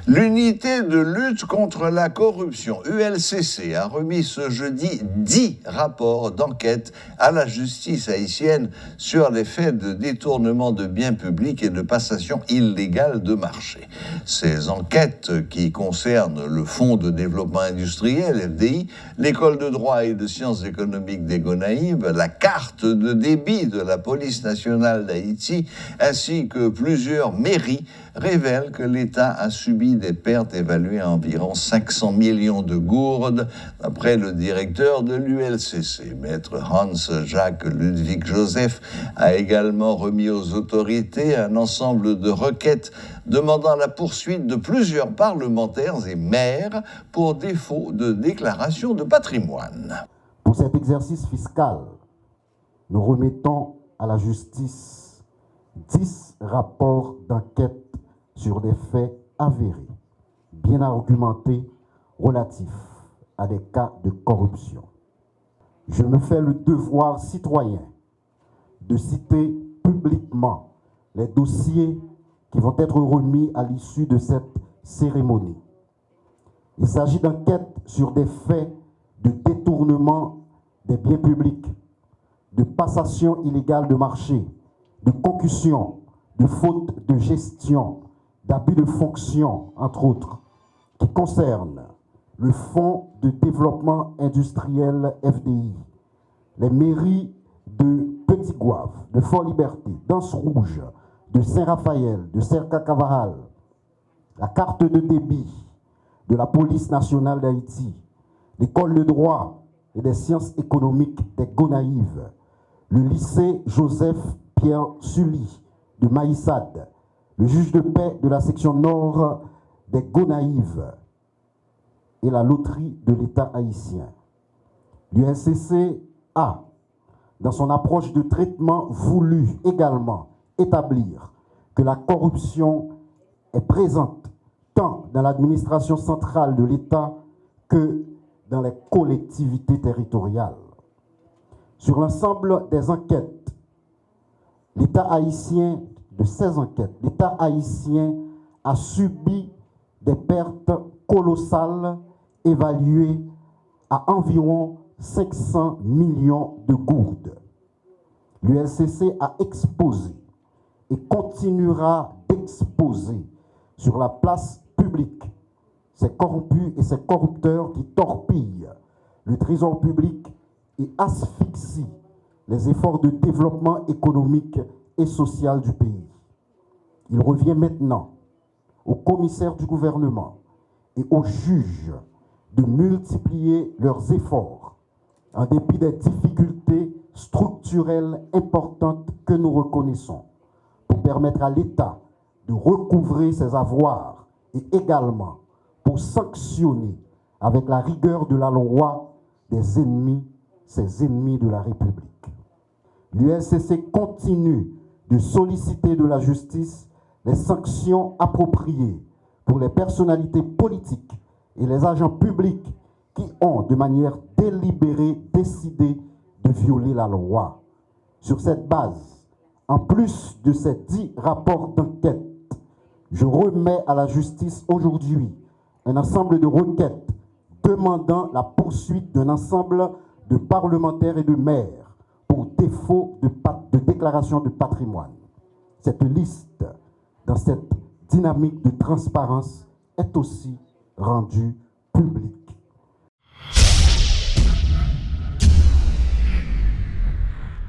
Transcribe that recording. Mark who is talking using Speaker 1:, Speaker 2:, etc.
Speaker 1: L'unité de lutte contre la corruption, ULCC, a remis ce jeudi 10 rapports d'enquête à la justice haïtienne sur les faits de détournement de biens publics et de passation illégale de marché. Ces enquêtes, qui concernent le Fonds de développement industriel, FDI, l'école de droit et de sciences économiques des Gonaïves, la carte de débit de la police nationale d'Haïti, ainsi que plusieurs mairies, révèlent que l'État a subi des pertes évaluées à environ 500 millions de gourdes, d'après le directeur de l'ULCC. Maître Hans-Jacques Ludwig Joseph a également remis aux autorités un ensemble de requêtes demandant la poursuite de plusieurs parlementaires et maires pour défaut de déclaration de patrimoine.
Speaker 2: Pour cet exercice fiscal, nous remettons à la justice 10 rapports d'enquête sur des faits avérés, bien argumentés, relatifs à des cas de corruption. Je me fais le devoir citoyen de citer publiquement les dossiers qui vont être remis à l'issue de cette cérémonie. Il s'agit d'enquêtes sur des faits de détournement des biens publics, de passation illégale de marché, de concussion, de faute de gestion, d'abus de fonction, entre autres, qui concernent le Fonds de développement industriel FDI, les mairies de Petit Gouave, de Fort-Liberté, d'Anse Rouge, de Saint-Raphaël, de Cerca-Cavaral, la carte de débit de la police nationale d'Haïti, l'école de droit et des sciences économiques des Gonaïves, le lycée Joseph-Pierre Sully de Maïssad, le juge de paix de la section nord des Gonaïves et la loterie de l'État haïtien. L'ULCC a, dans son approche de traitement, voulu également établir que la corruption est présente tant dans l'administration centrale de l'État que dans les collectivités territoriales. Sur l'ensemble des enquêtes, l'État haïtien, de ces enquêtes, l'État haïtien a subi des pertes colossales évaluées à environ 500 millions de gourdes. L'ULCC a exposé et continuera d'exposer sur la place publique ces corrompus et ces corrupteurs qui torpillent le trésor public et asphyxient les efforts de développement économique et social du pays. Il revient maintenant aux commissaires du gouvernement et aux juges de multiplier leurs efforts en dépit des difficultés structurelles importantes que nous reconnaissons pour permettre à l'État de recouvrer ses avoirs et également pour sanctionner avec la rigueur de la loi des ennemis, ces ennemis de la République. L'ULCC continue de solliciter de la justice les sanctions appropriées pour les personnalités politiques et les agents publics qui ont, de manière délibérée, décidé de violer la loi. Sur cette base, en plus de ces 10 rapports d'enquête, je remets à la justice aujourd'hui un ensemble de requêtes demandant la poursuite d'un ensemble de parlementaires et de maires pour défaut de déclaration de patrimoine. Cette liste, dans cette dynamique de transparence, est aussi rendue